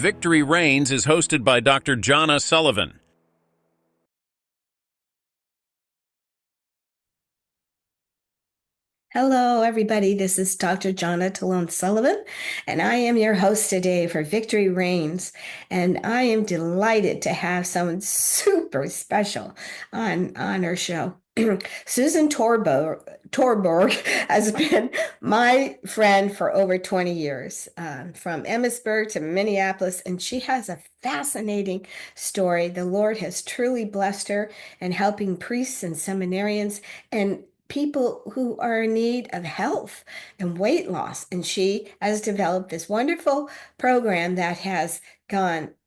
Victory Reigns is hosted by Dr. Jonna Sullivan. Hello, everybody. This is Dr. Jonna Talone Sullivan, and I am your host today for Victory Reigns. And I am delighted to have someone super special on our show. Susan Torborg has been my friend for over 20 years, from Emmitsburg to Minneapolis, and she has a fascinating story. The Lord has truly blessed her in helping priests and seminarians and people who are in need of health and weight loss. And she has developed this wonderful program that has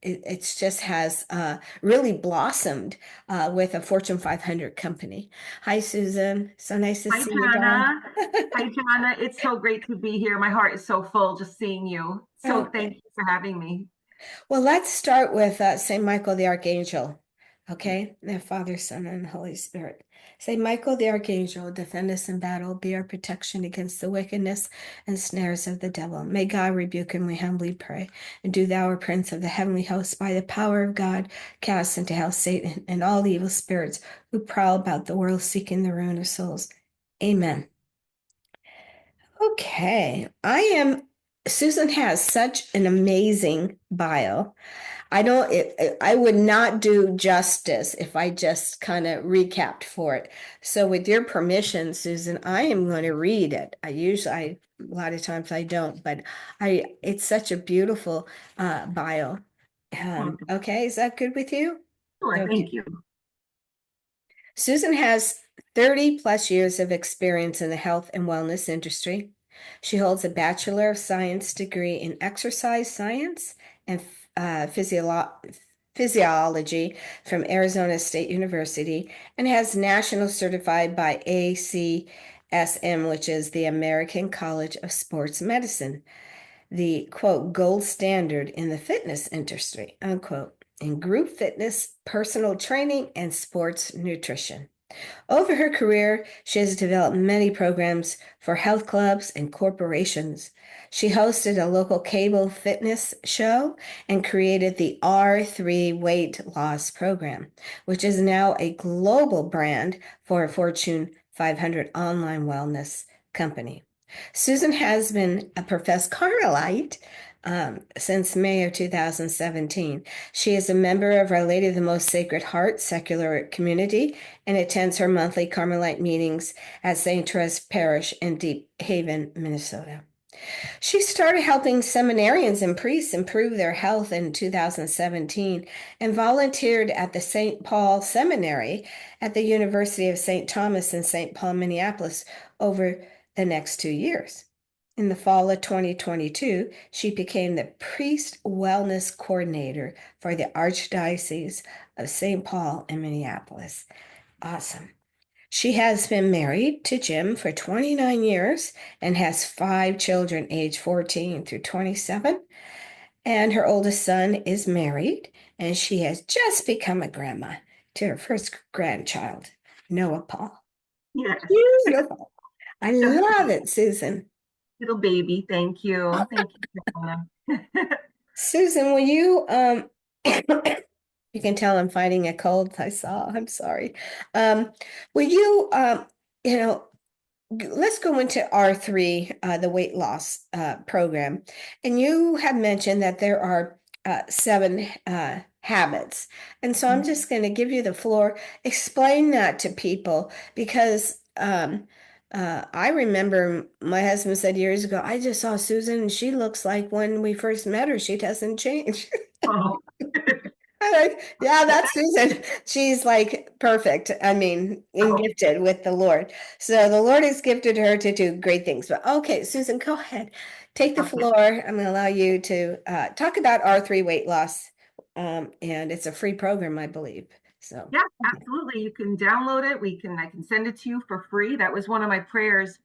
it's just has really blossomed with a Fortune 500 company. Hi, Susan. So nice to Hi, see you again. Jana. Hi, Jana. It's so great to be here. My heart is so full just seeing you. So thank Okay. you for having me. Well, let's start with St. Michael the Archangel. Okay, the Father, Son, and Holy Spirit. Saint Michael the Archangel, defend us in battle, be our protection against the wickedness and snares of the devil. May God rebuke him, we humbly pray. And do thou, O Prince of the heavenly host, by the power of God, cast into hell Satan and all the evil spirits who prowl about the world seeking the ruin of souls. Amen. Okay, Susan has such an amazing bio. I would not do justice if I just kind of recapped for it. So with your permission, Susan, I am going to read it. A lot of times I don't, but it's such a beautiful bio. Wonderful. Okay, is that good with you? Sure, Okay. thank you. Susan has 30 plus years of experience in the health and wellness industry. She holds a Bachelor of Science degree in exercise science and physiology from Arizona State University and has national certified by ACSM, which is the American College of Sports Medicine, the quote gold standard in the fitness industry, unquote, in group fitness, personal training, and sports nutrition. Over her career, she has developed many programs for health clubs and corporations. She hosted a local cable fitness show and created the R3 weight loss program, which is now a global brand for a Fortune 500 online wellness company. Susan has been a professed Carmelite since May of 2017. She is a member of Our Lady of the Most Sacred Heart secular community and attends her monthly Carmelite meetings at St. Therese Parish in Deep Haven, Minnesota. She started helping seminarians and priests improve their health in 2017 and volunteered at the St. Paul Seminary at the University of St. Thomas in St. Paul, Minneapolis over the next 2 years. In the fall of 2022, she became the priest wellness coordinator for the Archdiocese of St. Paul in Minneapolis. Awesome. She has been married to Jim for 29 years and has 5 children aged 14 through 27. And her oldest son is married, and she has just become a grandma to her first grandchild, Noah Paul. Yes, Beautiful. I just a love it, Susan. little baby. Thank you. Thank you, Jana. Susan, will you can tell I'm fighting a cold. I'm sorry. Um, will you, you know, let's go into R3, the weight loss program. And you have mentioned that there are 7 habits. And so I'm just going to give you the floor. Explain that to people because I remember my husband said years ago, I just saw Susan and she looks like when we first met her, she doesn't change. Oh, I'm like, yeah, that's Susan. She's like perfect. I mean, and oh, gifted with the Lord. So the Lord has gifted her to do great things. But okay, Susan, go ahead. Take the okay. floor. I'm going to allow you to talk about R3 weight loss. And it's a free program, I believe. So, Yeah, absolutely. You can download it. I can send it to you for free. That was one of my prayers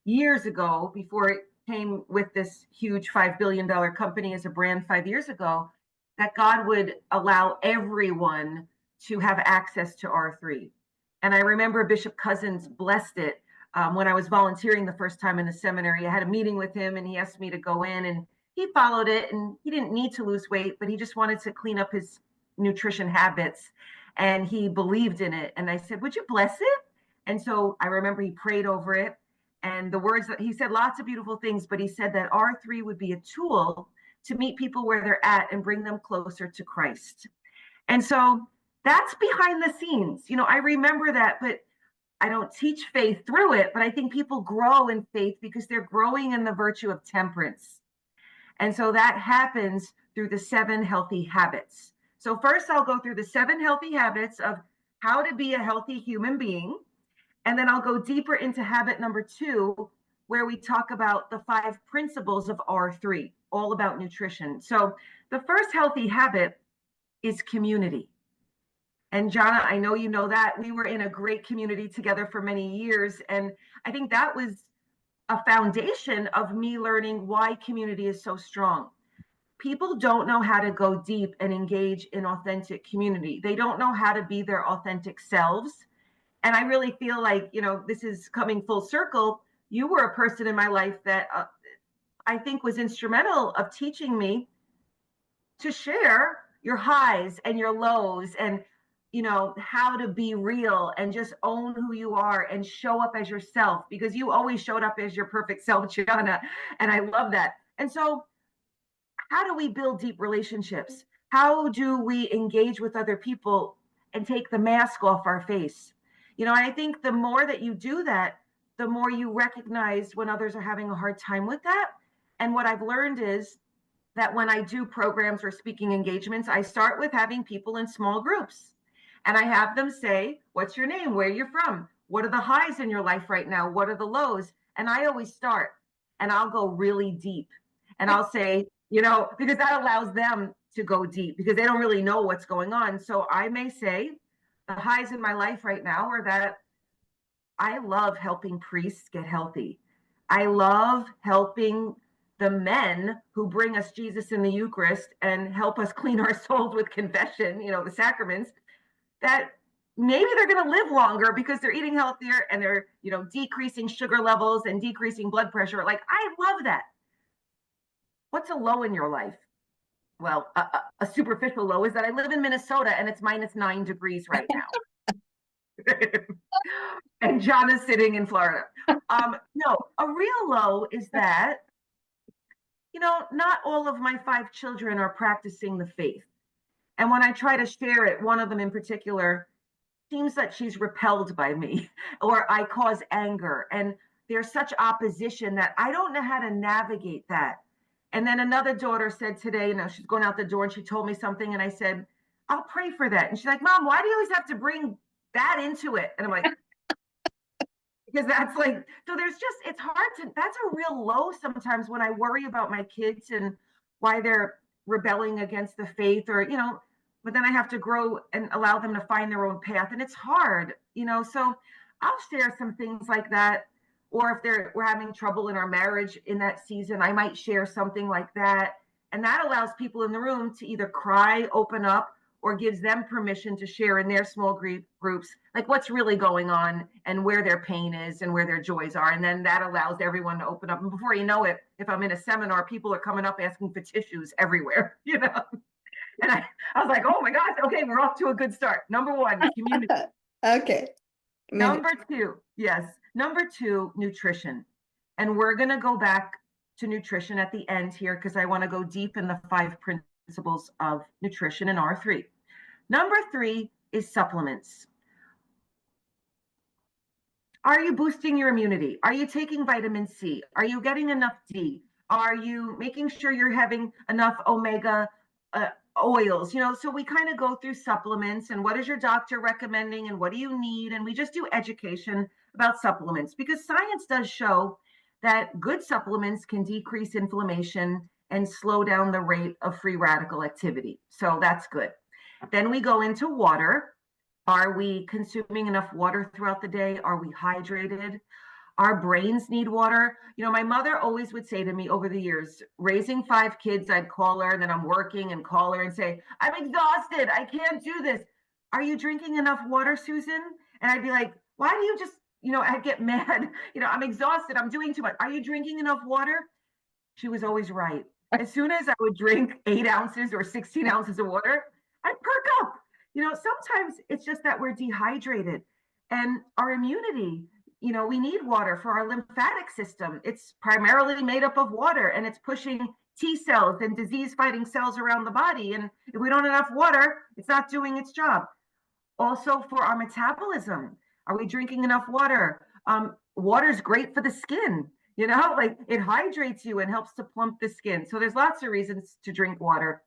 years ago before it came with this huge $5 billion company as a brand 5 years ago, that God would allow everyone to have access to R3. And I remember Bishop Cousins blessed it when I was volunteering the first time in the seminary. I had a meeting with him and he asked me to go in and he followed it, and he didn't need to lose weight, but he just wanted to clean up his nutrition habits, and he believed in it. And I said, would you bless it? And so I remember he prayed over it, and the words that he said, lots of beautiful things, but he said that R3 would be a tool to meet people where they're at and bring them closer to Christ. And so that's behind the scenes. I remember that, but I don't teach faith through it, but I think people grow in faith because they're growing in the virtue of temperance. And so that happens through the 7 healthy habits. So first I'll go through the 7 healthy habits of how to be a healthy human being. And then I'll go deeper into habit number 2, where we talk about the 5 principles of R3, all about nutrition. So the first healthy habit is community. And Jana, I know you know that. We were in a great community together for many years. And I think that was a foundation of me learning why community is so strong. People don't know how to go deep and engage in authentic community. They don't know how to be their authentic selves. And I really feel like, this is coming full circle. You were a person in my life that I think was instrumental of teaching me to share your highs and your lows, and how to be real and just own who you are and show up as yourself, because you always showed up as your perfect self, Gianna, and I love that. And so how do we build deep relationships? How do we engage with other people and take the mask off our face? I think the more that you do that, the more you recognize when others are having a hard time with that. And what I've learned is that when I do programs or speaking engagements, I start with having people in small groups. And I have them say, what's your name? Where you're from? What are the highs in your life right now? What are the lows? And I always start, and I'll go really deep. And I'll say, because that allows them to go deep, because they don't really know what's going on. So I may say, the highs in my life right now are that I love helping priests get healthy. I love helping the men who bring us Jesus in the Eucharist and help us clean our souls with confession, the sacraments, that maybe they're going to live longer because they're eating healthier and they're, decreasing sugar levels and decreasing blood pressure. Like, I love that. What's a low in your life? Well, a superficial low is that I live in Minnesota and it's -9 degrees right now. And John is sitting in Florida. No, a real low is that, not all of my 5 children are practicing the faith. And when I try to share it, one of them in particular seems that she's repelled by me, or I cause anger. And there's such opposition that I don't know how to navigate that. And then another daughter said today, she's going out the door and she told me something. And I said, I'll pray for that. And she's like, Mom, why do you always have to bring that into it? And I'm like, because that's like, so it's hard that's a real low sometimes when I worry about my kids and why they're rebelling against the faith, or, but then I have to grow and allow them to find their own path. And it's hard, so I'll share some things like that. Or if we're having trouble in our marriage in that season, I might share something like that. And that allows people in the room to either cry, open up, or gives them permission to share in their small groups, like what's really going on and where their pain is and where their joys are. And then that allows everyone to open up. And before you know it, if I'm in a seminar, people are coming up asking for tissues everywhere, And I was like, oh my gosh, okay, we're off to a good start. Number 1, community. Okay. Number 2, yes. Number 2, nutrition. And we're going to go back to nutrition at the end here, because I want to go deep in the 5 principles of nutrition in R3. Number 3 is supplements. Are you boosting your immunity? Are you taking vitamin C? Are you getting enough D? Are you making sure you're having enough omega oils? So we kind of go through supplements and what is your doctor recommending and what do you need? And we just do education about supplements, because science does show that good supplements can decrease inflammation and slow down the rate of free radical activity. So that's good. Then we go into water. Are we consuming enough water throughout the day? Are we hydrated? Our brains need water. My mother always would say to me over the years, raising 5 kids, I'd call her, and then I'm working and call her and say, I'm exhausted. I can't do this. Are you drinking enough water, Susan? And I'd be like, why do you just, I'd get mad. I'm exhausted. I'm doing too much. Are you drinking enough water? She was always right. As soon as I would drink 8 ounces or 16 ounces of water, I'd perk up. Sometimes it's just that we're dehydrated and our immunity, we need water for our lymphatic system. It's primarily made up of water, and it's pushing T cells and disease fighting cells around the body. And if we don't have enough water, it's not doing its job. Also, for our metabolism, are we drinking enough water? Water is great for the skin. Like it hydrates you and helps to plump the skin. So there's lots of reasons to drink water.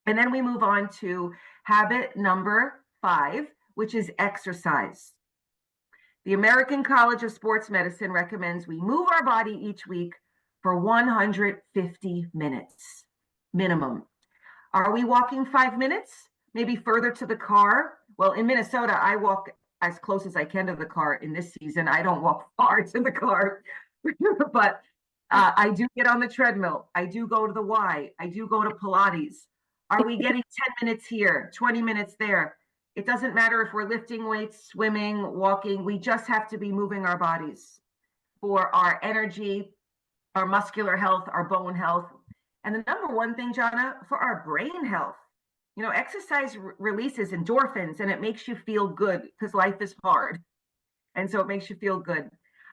And then we move on to habit number 5, which is exercise. The American College of Sports Medicine recommends we move our body each week for 150 minutes minimum. Are we walking 5 minutes? Maybe further to the car? Well, in Minnesota, I walk as close as I can to the car in this season. I don't walk far to the car, but I do get on the treadmill. I do go to the Y. I do go to Pilates. Are we getting 10 minutes here, 20 minutes there? It doesn't matter if we're lifting weights, swimming, walking. We just have to be moving our bodies for our energy, our muscular health, our bone health. And the number one thing, Jana, for our brain health. Exercise releases endorphins, and it makes you feel good because life is hard. And so it makes you feel good.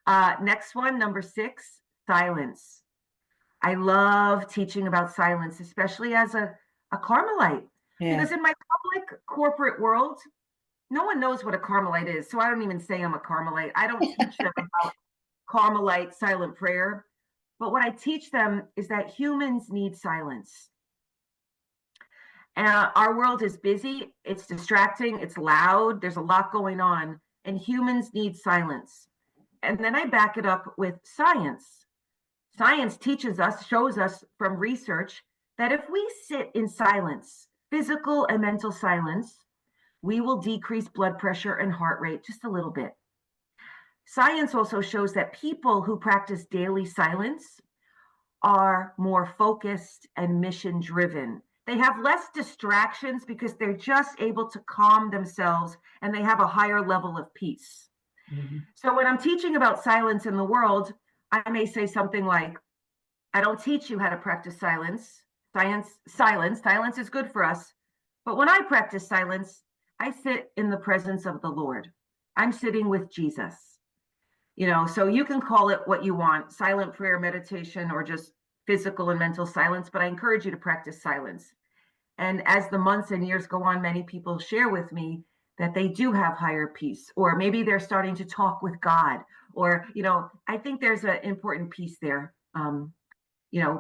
Next one, number 6, silence. I love teaching about silence, especially as a Carmelite. Yeah. Because in my public corporate world, no one knows what a Carmelite is. So I don't even say I'm a Carmelite. I don't teach them about Carmelite silent prayer. But what I teach them is that humans need silence. Our world is busy, it's distracting, it's loud, there's a lot going on, and humans need silence. And then I back it up with science. Science teaches us, shows us from research that if we sit in silence, physical and mental silence, we will decrease blood pressure and heart rate just a little bit. Science also shows that people who practice daily silence are more focused and mission driven. They have less distractions because they're just able to calm themselves, and they have a higher level of peace. Mm-hmm. So when I'm teaching about silence in the world, I may say something like, I don't teach you how to practice silence. Silence is good for us. But when I practice silence, I sit in the presence of the Lord. I'm sitting with Jesus. So you can call it what you want, silent prayer, meditation, or just physical and mental silence, but I encourage you to practice silence. And as the months and years go on, many people share with me that they do have higher peace, or maybe they're starting to talk with God, or, I think there's an important piece there.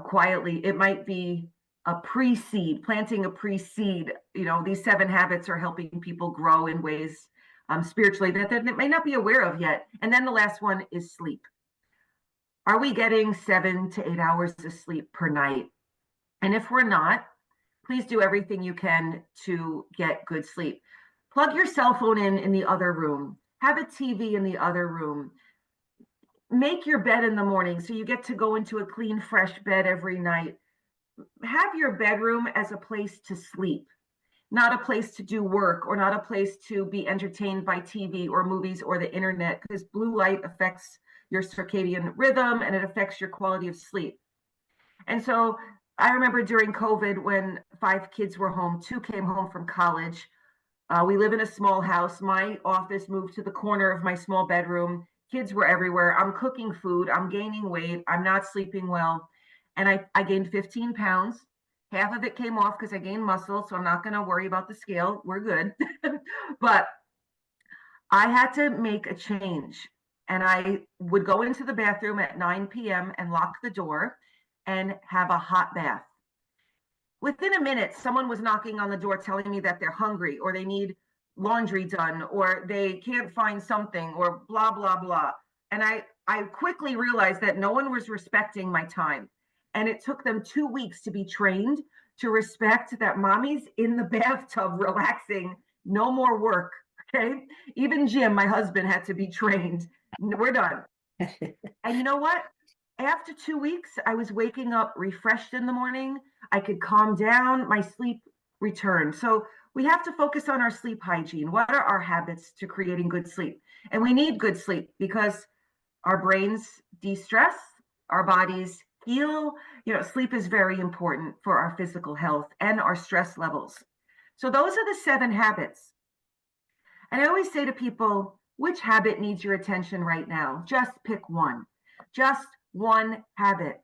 Quietly, it might be a pre-seed, planting a pre-seed. These 7 habits are helping people grow in ways spiritually that they may not be aware of yet. And then the last one is sleep. Are we getting 7 to 8 hours of sleep per night? And if we're not, please do everything you can to get good sleep. Plug your cell phone in the other room. Have a TV in the other room. Make your bed in the morning so you get to go into a clean, fresh bed every night. Have your bedroom as a place to sleep, not a place to do work, or not a place to be entertained by TV or movies or the internet, because blue light affects your circadian rhythm and it affects your quality of sleep. And so I remember during COVID when 5 kids were home, 2 came home from college. We live in a small house. My office moved to the corner of my small bedroom. Kids were everywhere. I'm cooking food. I'm gaining weight. I'm not sleeping well. And I gained 15 pounds. Half of it came off because I gained muscle. So I'm not going to worry about the scale. We're good. But I had to make a change. And I would go into the bathroom at 9 p.m. and lock the door and have a hot bath. Within a minute, someone was knocking on the door telling me that they're hungry, or they need laundry done, or they can't find something, or blah, blah, blah. And I quickly realized that no one was respecting my time. And it took them 2 weeks to be trained to respect that mommy's in the bathtub relaxing, no more work, okay? Even Jim, my husband, had to be trained. We're done. And you know what? After 2 weeks, I was waking up refreshed in the morning. I could calm down. My sleep returned. So we have to focus on our sleep hygiene. What are our habits to creating good sleep? And we need good sleep because our brains de-stress, our bodies heal. Sleep is very important for our physical health and our stress levels. So those are the 7 habits. And I always say to people, which habit needs your attention right now? Just pick one. Just one habit.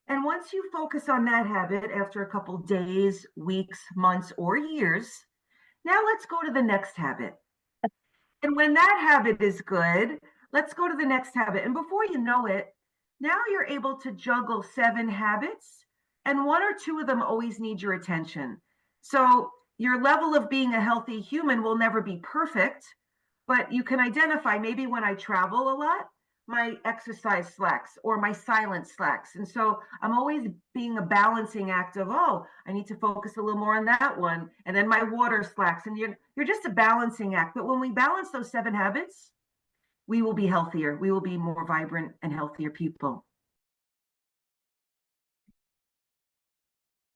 And once you focus on that habit after a couple days, weeks, months, or years, now let's go to the next habit. And when that habit is good, let's go to the next habit. And before you know it, now you're able to juggle 7 habits, and 1 or 2 of them always need your attention. So your level of being a healthy human will never be perfect, but you can identify, maybe when I travel a lot, my exercise slacks or my silence slacks. And so I'm always being a balancing act of, oh, I need to focus a little more on that one. And then my water slacks. And you're just a balancing act. But when we balance those 7 habits, we will be healthier. We will be more vibrant and healthier people.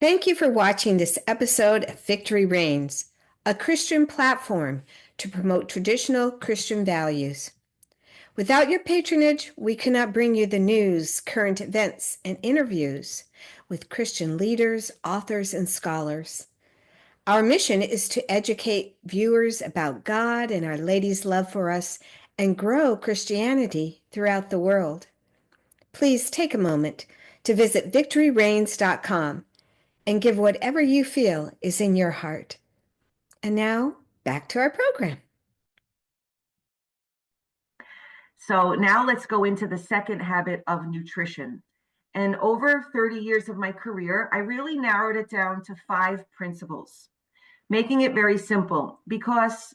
Thank you for watching this episode of Victory Reigns, a Christian platform to promote traditional Christian values. Without your patronage, we cannot bring you the news, current events, and interviews with Christian leaders, authors, and scholars. Our mission is to educate viewers about God and Our Lady's love for us and grow Christianity throughout the world. Please take a moment to visit victoryreigns.com and give whatever you feel is in your heart. And now, back to our program. So now let's go into the second habit of nutrition. And over 30 years of my career, I really narrowed it down to 5 principles, making it very simple, because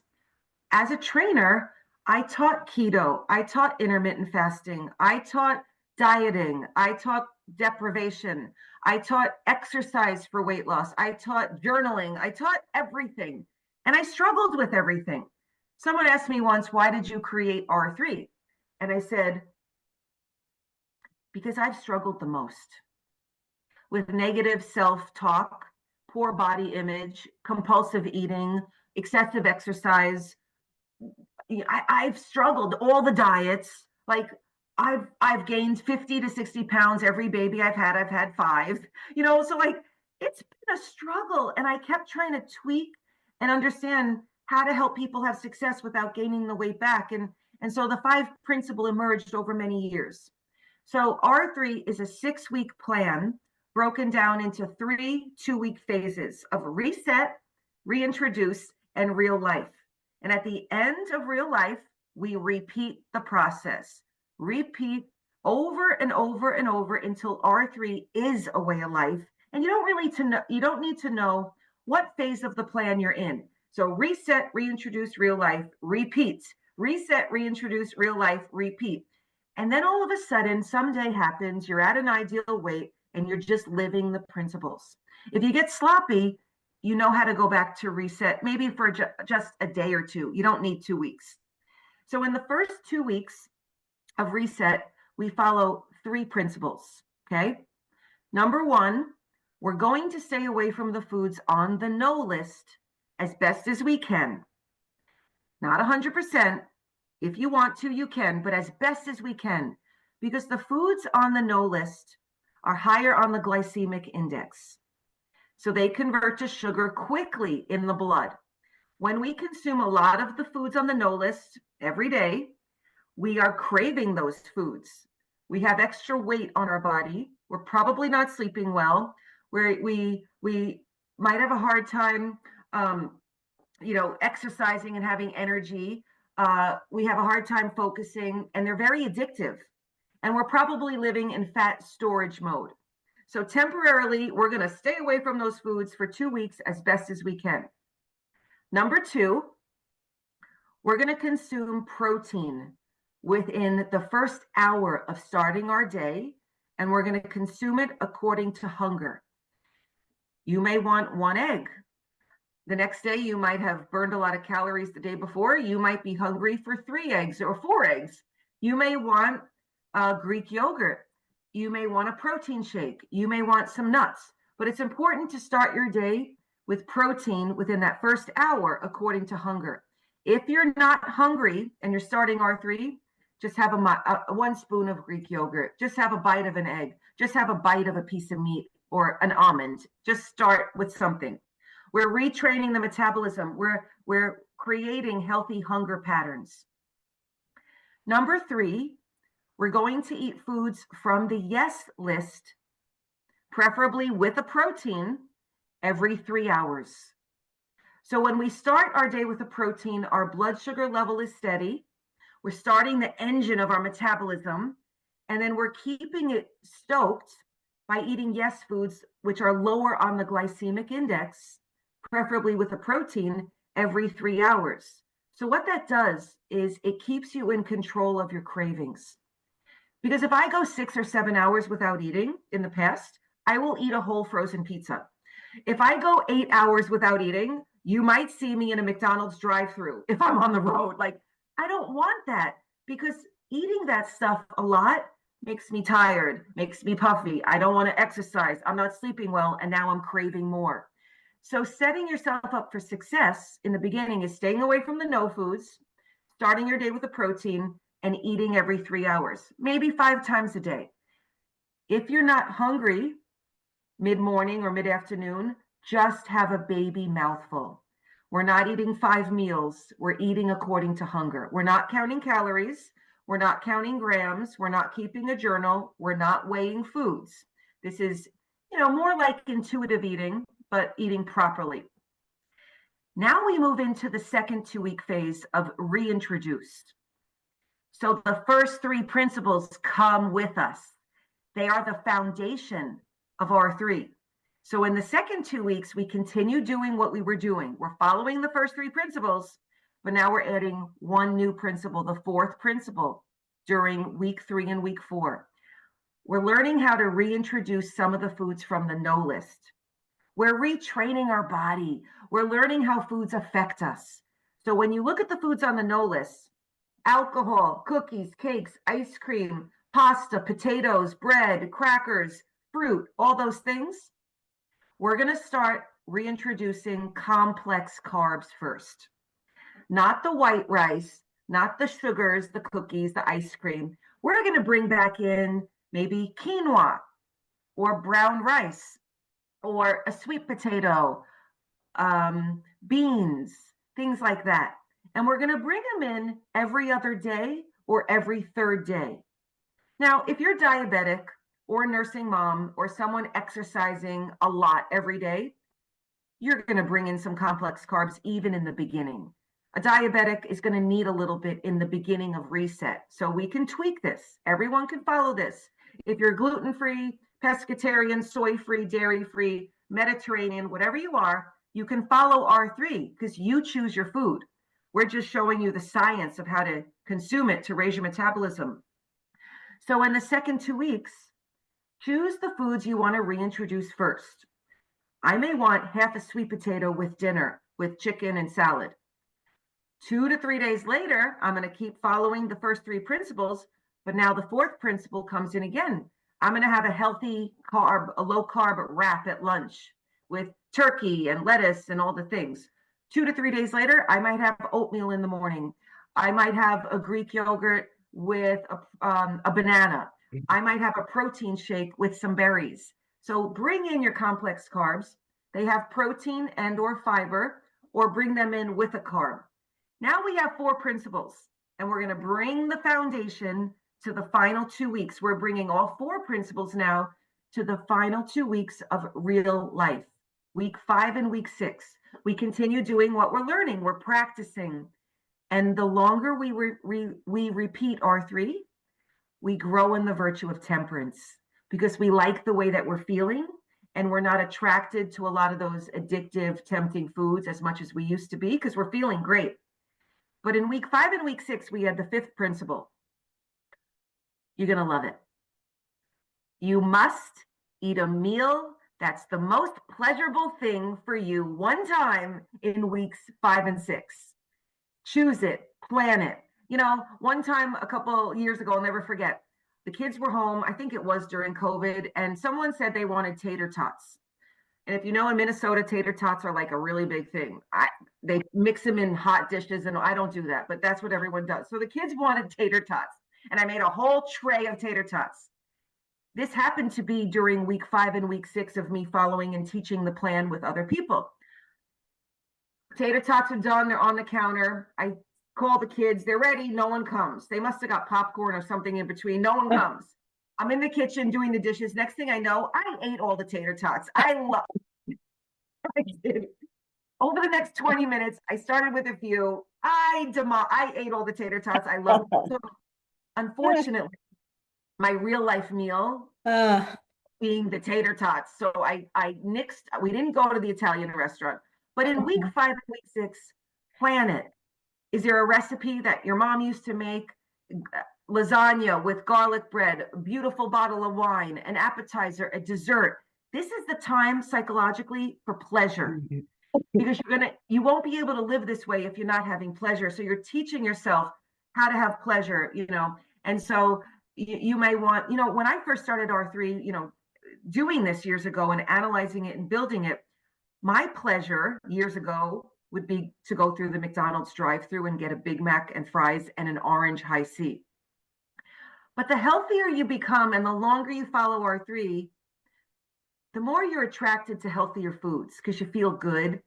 as a trainer, I taught keto, I taught intermittent fasting, I taught dieting, I taught deprivation, I taught exercise for weight loss, I taught journaling, I taught everything. And I struggled with everything. Someone asked me once, why did you create R3? And I said, because I've struggled the most with negative self-talk, poor body image, compulsive eating, excessive exercise. I've struggled all the diets. Like I've gained 50 to 60 pounds every baby I've had 5, so like it's been a struggle. And I kept trying to tweak and understand how to help people have success without gaining the weight back. And so the 5 principle emerged over many years. So R3 is a 6-week plan broken down into 3 2-week phases of reset, reintroduce, and real life. And at the end of real life, we repeat the process. Repeat over and over and over until R3 is a way of life. And you don't need to know what phase of the plan you're in. So reset, reintroduce, real life, repeat. Reset, reintroduce, real life, repeat. And then all of a sudden, someday happens, you're at an ideal weight and you're just living the principles. If you get sloppy, you know how to go back to reset, maybe for just a day or 2. You don't need 2 weeks. So in the first 2 weeks of reset, we follow 3 principles, okay? Number 1, we're going to stay away from the foods on the no list as best as we can. Not 100%. If you want to, you can, but as best as we can, because the foods on the no list are higher on the glycemic index. So they convert to sugar quickly in the blood. When we consume a lot of the foods on the no list every day, we are craving those foods. We have extra weight on our body. We're probably not sleeping well. We might have a hard time, exercising and having energy. We have a hard time focusing, and they're very addictive. And we're probably living in fat storage mode. So temporarily, we're going to stay away from those foods for 2 weeks as best as we can. Number 2, we're going to consume protein within the first hour of starting our day, and we're going to consume it according to hunger. You may want 1 egg. The next day, you might have burned a lot of calories the day before. You might be hungry for 3 eggs or 4 eggs. You may want Greek yogurt. You may want a protein shake. You may want some nuts. But it's important to start your day with protein within that first hour according to hunger. If you're not hungry and you're starting R3, just have 1 spoon of Greek yogurt. Just have a bite of an egg. just have a bite of a piece of meat or an almond. Just start with something. We're retraining the metabolism. We're creating healthy hunger patterns. Number 3, we're going to eat foods from the yes list, preferably with a protein, every 3 hours. So when we start our day with a protein, our blood sugar level is steady. We're starting the engine of our metabolism, and then we're keeping it stoked by eating yes foods, which are lower on the glycemic index, preferably with a protein, every 3 hours. So what that does is it keeps you in control of your cravings. Because if I go 6 or 7 hours without eating in the past, I will eat a whole frozen pizza. If I go 8 hours without eating, you might see me in a McDonald's drive-through if I'm on the road. Like, I don't want that, because eating that stuff a lot makes me tired, makes me puffy. I don't want to exercise. I'm not sleeping well, and now I'm craving more. So setting yourself up for success in the beginning is staying away from the no foods, starting your day with a protein, and eating every 3 hours, maybe 5 times a day. If you're not hungry mid-morning or mid-afternoon, just have a baby mouthful. We're not eating 5 meals. We're eating according to hunger. We're not counting calories. We're not counting grams. We're not keeping a journal. We're not weighing foods. This is, more like intuitive eating, but eating properly. Now we move into the second 2-week phase of reintroduced. So the first 3 principles come with us. They are the foundation of R3. So in the second 2 weeks, we continue doing what we were doing. We're following the first 3 principles, but now we're adding one new principle, the 4th principle, during week 3 and week 4. We're learning how to reintroduce some of the foods from the no list. We're retraining our body. We're learning how foods affect us. So when you look at the foods on the no list, alcohol, cookies, cakes, ice cream, pasta, potatoes, bread, crackers, fruit, all those things, we're going to start reintroducing complex carbs first. Not the white rice, not the sugars, the cookies, the ice cream. We're going to bring back in maybe quinoa or brown rice or a sweet potato, beans, things like that. And we're going to bring them in every other day or every 3rd day. Now, if you're diabetic or a nursing mom or someone exercising a lot every day, you're going to bring in some complex carbs even in the beginning. A diabetic is going to need a little bit in the beginning of reset. So we can tweak this. Everyone can follow this. If you're gluten-free, pescatarian, soy-free, dairy-free, Mediterranean, whatever you are, you can follow R3 because you choose your food. We're just showing you the science of how to consume it to raise your metabolism. So in the second 2 weeks, choose the foods you want to reintroduce first. I may want half a sweet potato with dinner with chicken and salad. 2 to 3 days later, I'm going to keep following the first 3 principles, but now the 4th principle comes in again. I'm going to have a healthy carb, a low carb wrap at lunch with turkey and lettuce and all the things. 2 to 3 days later, I might have oatmeal in the morning. I might have a Greek yogurt with a banana. I might have a protein shake with some berries. So bring in your complex carbs. They have protein and or fiber, or bring them in with a carb. Now we have 4 principles, and we're going to bring the foundation to the final 2 weeks. We're bringing all 4 principles now to the final 2 weeks of real life, week 5 and week 6. We continue doing what we're learning. We're practicing. And the longer we repeat R3, we grow in the virtue of temperance because we like the way that we're feeling and we're not attracted to a lot of those addictive, tempting foods as much as we used to be because we're feeling great. But in week 5 and week 6, we had the 5th principle. You're going to love it. You must eat a meal that's the most pleasurable thing for you one time in weeks 5 and 6. Choose it, plan it. One time a couple years ago, I'll never forget, the kids were home, I think it was during COVID, and someone said they wanted tater tots. And if you know, in Minnesota, tater tots are like a really big thing. They mix them in hot dishes, and I don't do that, but that's what everyone does. So the kids wanted tater tots, and I made a whole tray of tater tots. this happened to be during week 5 and week 6 of me following and teaching the plan with other people. Tater tots are done. They're on the counter. I call the kids. They're ready. No one comes. They must have got popcorn or something in between. No one comes. I'm in the kitchen doing the dishes. Next thing I know, I ate all the tater tots. I love it. I did. Over the next 20 minutes, I started with a few. I ate all the tater tots. I love it. So, unfortunately, my real life meal being the tater tots. So I nixed. We didn't go to the Italian restaurant, but in week 5 and week 6, plan it. Is there a recipe that your mom used to make? Lasagna with garlic bread, a beautiful bottle of wine, an appetizer, a dessert. This is the time psychologically for pleasure. Because you won't be able to live this way if you're not having pleasure. So you're teaching yourself how to have pleasure, and so you may want, when I first started R3, doing this years ago and analyzing it and building it, my pleasure years ago would be to go through the McDonald's drive-through and get a Big Mac and fries and an orange high C. But the healthier you become and the longer you follow R3, the more you're attracted to healthier foods because you feel good.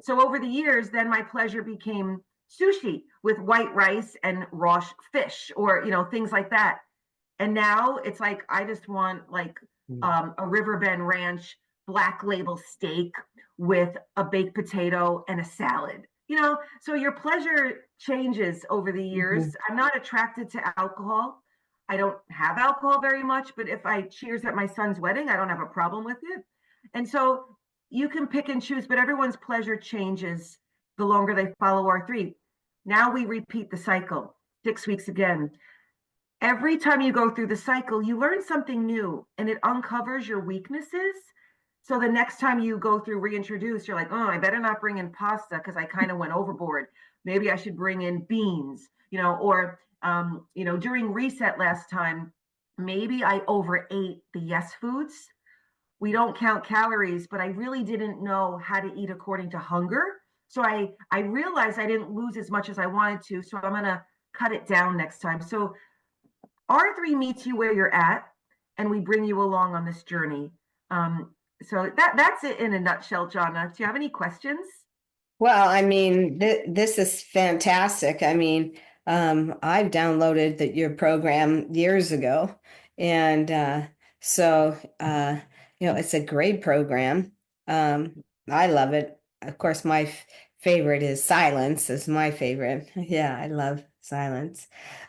So over the years, then my pleasure became sushi with white rice and raw fish, or things like that. And now it's like I just want like a Riverbend Ranch Black Label steak with a baked potato and a salad. So your pleasure changes over the years. I'm not attracted to alcohol. I don't have alcohol very much, but if I cheers at my son's wedding, I don't have a problem with it. And so you can pick and choose, but everyone's pleasure changes the longer they follow R3. Now we repeat the cycle, 6 weeks again. Every time you go through the cycle, you learn something new and it uncovers your weaknesses. So the next time you go through reintroduce, you're like, oh, I better not bring in pasta because I kind of went overboard. Maybe I should bring in beans, or during reset last time, maybe I overate the yes foods. We don't count calories, but I really didn't know how to eat according to hunger. So I realized I didn't lose as much as I wanted to. So I'm going to cut it down next time. So R3 meets you where you're at, and we bring you along on this journey. So that's it in a nutshell, Jonna. Do you have any questions? Well, I mean, this is fantastic. I mean, I've downloaded your program years ago, and so it's a great program. I love it. Of course, my favorite is silence. Is my favorite. Yeah, I love silence,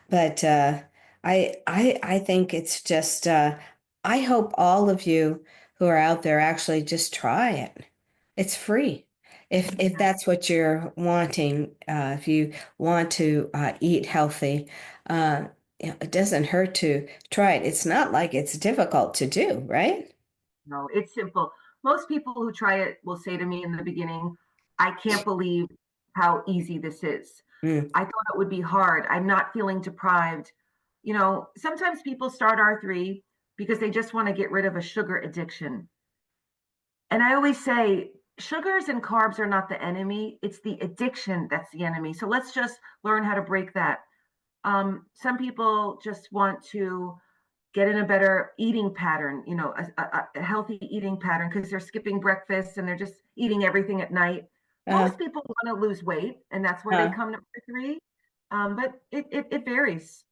but I think it's just. I hope all of you who are out there actually just try it. It's free. If that's what you're wanting, if you want to eat healthy, it doesn't hurt to try it. It's not like it's difficult to do, right? No, it's simple. Most people who try it will say to me in the beginning, I can't believe how easy this is. I thought it would be hard. I'm not feeling deprived. Sometimes people start R3 because they just want to get rid of a sugar addiction. And I always say, sugars and carbs are not the enemy. It's the addiction that's the enemy. So let's just learn how to break that. Some people just want to get in a better eating pattern, a healthy eating pattern because they're skipping breakfast and they're just eating everything at night. Most people want to lose weight, and that's where they come to R3. But it varies.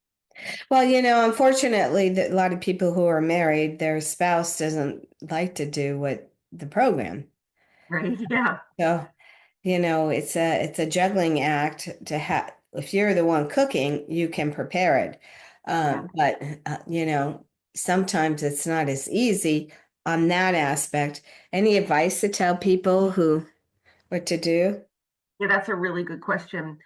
Well, unfortunately, a lot of people who are married, their spouse doesn't like to do what the program. Right. Yeah. So, it's a juggling act to have. If you're the one cooking, you can prepare it. But sometimes it's not as easy on that aspect. Any advice to tell people what to do? Yeah, that's a really good question.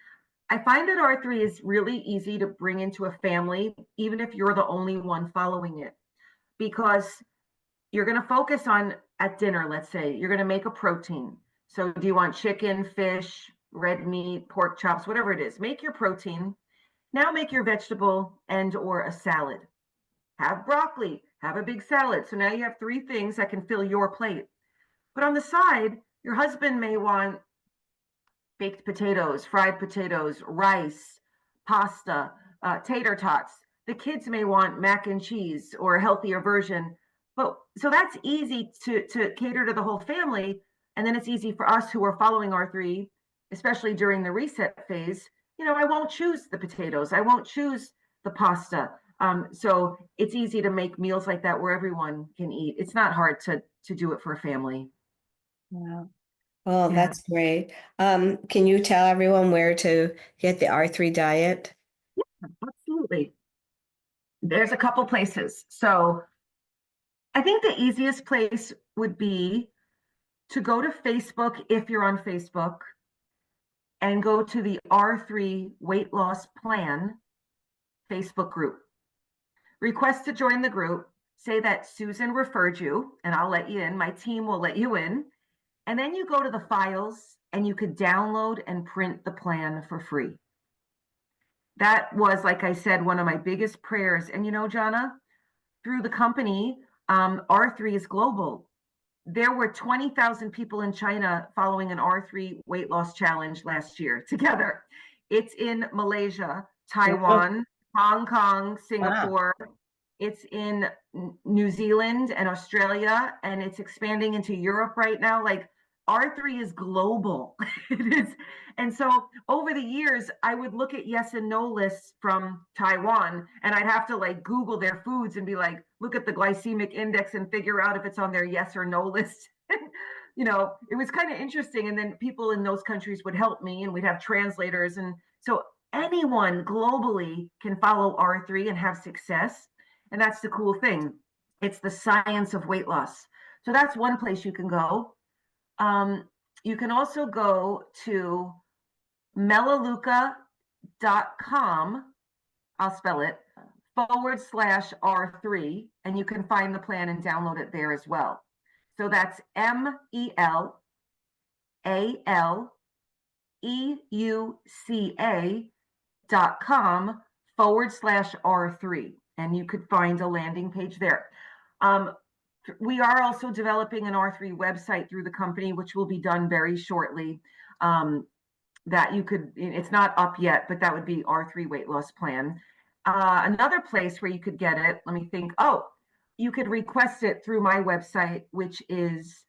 I find that R3 is really easy to bring into a family, even if you're the only one following it, because you're going to focus on at dinner, let's say, you're going to make a protein. So do you want chicken, fish, red meat, pork chops, whatever it is? Make your protein. Now make your vegetable and or a salad. Have broccoli, have a big salad. So now you have 3 things that can fill your plate. But on the side, your husband may want baked potatoes, fried potatoes, rice, pasta, tater tots. the kids may want mac and cheese or a healthier version. But so that's easy to cater to the whole family. And then it's easy for us who are following R3, especially during the reset phase. I won't choose the potatoes. I won't choose the pasta. So it's easy to make meals like that where everyone can eat. It's not hard to do it for a family. Wow. Well, Yeah, that's great. Can you tell everyone where to get the R3 diet? absolutely. There's a couple places. So I think the easiest place would be to go to Facebook if you're on Facebook and go to the R3 Weight Loss Plan Facebook group. Request to join the group. Say that Susan referred you, and I'll let you in. My team will let you in. And then you go to the files and you could download and print the plan for free. That was, like I said, one of my biggest prayers. And Jana, through the company, R3 is global. There were 20,000 people in China following an R3 weight loss challenge last year together. It's in Malaysia, Oh, Taiwan, Hong Kong, wow. Singapore. It's in New Zealand and Australia, and it's expanding into Europe right now. Like R3 is global. It is. And so over the years, I would look at yes and no lists from Taiwan, and I'd have to like Google their foods and be like, look at the glycemic index and figure out if it's on their yes or no list. It was kind of interesting. And then people in those countries would help me, and we'd have translators. And so anyone globally can follow R3 and have success. And that's the cool thing. It's the science of weight loss. So that's one place you can go. You can also go to melaleuca.com. I'll spell it /R3, and you can find the plan and download it there as well. So that's melaleuca.com /R3. And you could find a landing page there. We are also developing an R3 website through the company, which will be done very shortly. That you could, it's not up yet, but that would be R3 weight loss plan. Another place where you could get it, let me think. Oh, you could request it through my website, which is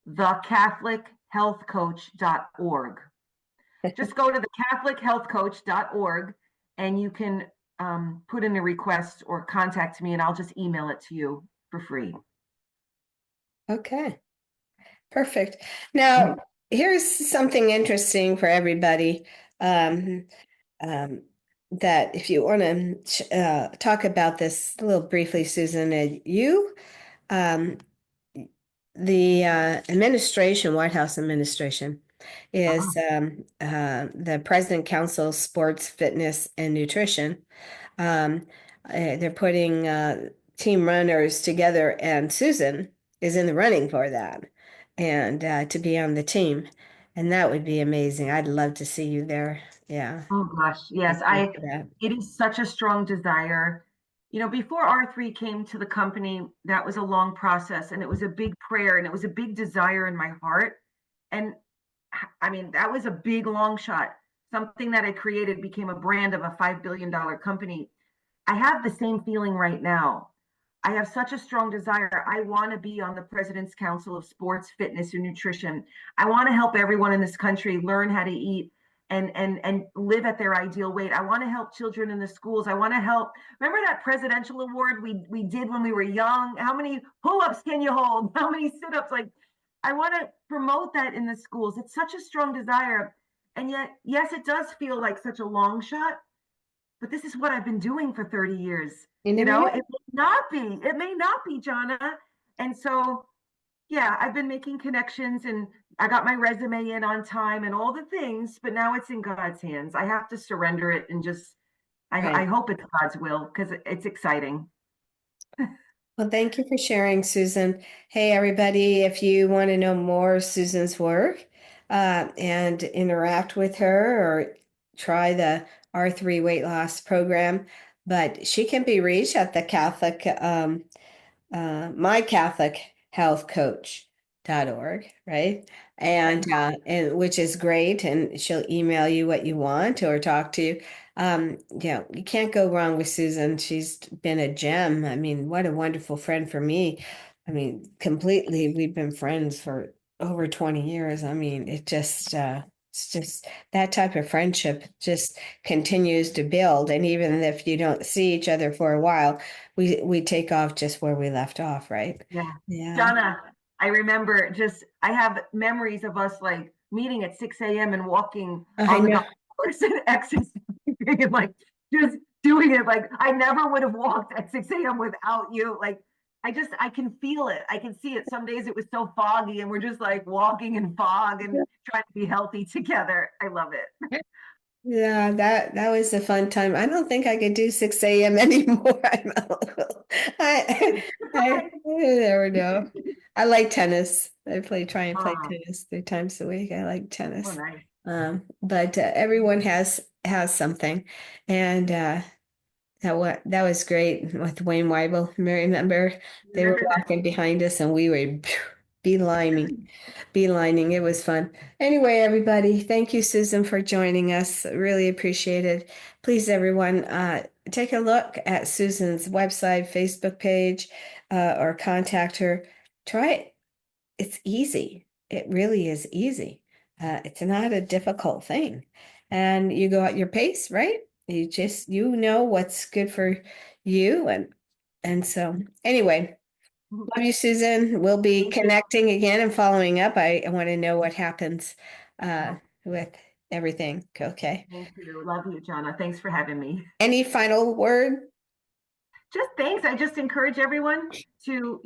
thecatholichealthcoach.org. Just go to thecatholichealthcoach.org and you can put in a request or contact me, and I'll just email it to you for free. Okay, perfect. Now, here's something interesting for everybody. Um, that if you want to talk about this a little briefly, Susan, um, the administration, White House administration, is the President Council of Sports, Fitness, and Nutrition. They're putting team runners together, and Susan is in the running for that, and to be on the team. And that would be amazing. I'd love to see you there. Yeah. Oh gosh, yes, Thank you for that. it is such a strong desire. Before R3 came to the company, that was a long process, and it was a big prayer, and it was a big desire in my heart. And I mean, that was a big long shot. Something that I created became a brand of a $5 billion company. I have the same feeling right now. I have such a strong desire. I want to be on the President's Council of Sports, Fitness, and Nutrition. I want to help everyone in this country learn how to eat and live at their ideal weight. I want to help children in the schools. I want to help. Remember that presidential award we did when we were young? How many pull-ups can you hold? How many sit-ups? Like, I want to promote that in the schools. It's such a strong desire. And yet, yes, it does feel like such a long shot, but this is what I've been doing for 30 years. You never know. It may not be, Jana. And so, yeah, I've been making connections, and I got my resume in on time and all the things, but now it's in God's hands. I have to surrender it and just, I Right. hope it's God's will, because it's exciting. Well, thank you for sharing, Susan. Hey, everybody, if you want to know more of Susan's work and interact with her or try the R3 weight loss program, but she can be reached at the Catholic, my Catholic Health Coach.org, right? And which is great. And she'll email you what you want or talk to you. You can't go wrong with Susan. She's been a gem. I mean, what a wonderful friend for me. I mean, completely, we've been friends for over 20 years. I mean, it's just that type of friendship just continues to build. And even if you don't see each other for a while, we take off just where we left off, right? Yeah. Yeah. Jana, I remember I have memories of us like meeting at 6 a.m. and walking I on the know. golf course and exercising and like just doing it. Like I never would have walked at 6 a.m. without you. Like I can feel it. I can see it. Some days it was so foggy and we're just like walking in fog and trying to be healthy together. I love it. Yeah, that was a fun time. I don't think I could do 6 a.m. anymore. I never know. I like tennis. Try and play Oh, tennis 3 times a week. I like oh, tennis. nice. But everyone has something. And that was great with Wayne Weibel. Remember, they were Remember that? walking behind us and we were beelining. It was fun. Anyway, everybody, thank you, Susan, for joining us. Really appreciate it. Please, everyone, take a look at Susan's website, Facebook page, or contact her. Try it. It's easy. It really is easy. It's not a difficult thing. And you go at your pace, right? You know what's good for you. And so anyway, love you, Susan. We'll be Thank you. connecting again and following up. I want to know what happens with everything. Okay. Thank you. Love you, Jana. Thanks for having me. Any final word? Just thanks. I just encourage everyone to,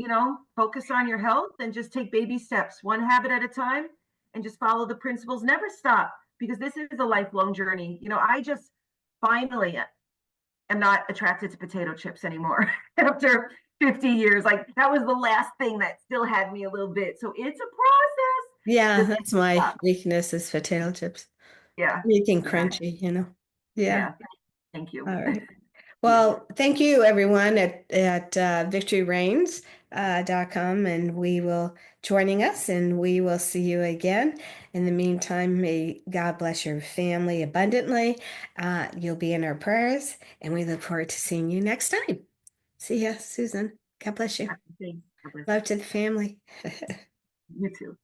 focus on your health and just take baby steps, one habit at a time, and just follow the principles. Never stop because this is a lifelong journey. I just finally am not attracted to potato chips anymore after 50 years. Like that was the last thing that still had me a little bit. So it's a process. Yeah, Just that's my stop. weakness is potato chips. Yeah. Making Yeah. crunchy. Yeah. Yeah. Thank you. All right. Yeah. Well, thank you everyone at victoryreigns.com and we will joining us and we will see you again. In the meantime, may God bless your family abundantly. You'll be in our prayers and we look forward to seeing you next time. See ya, Susan. God bless you. Thanks. God bless Love to the family. you too.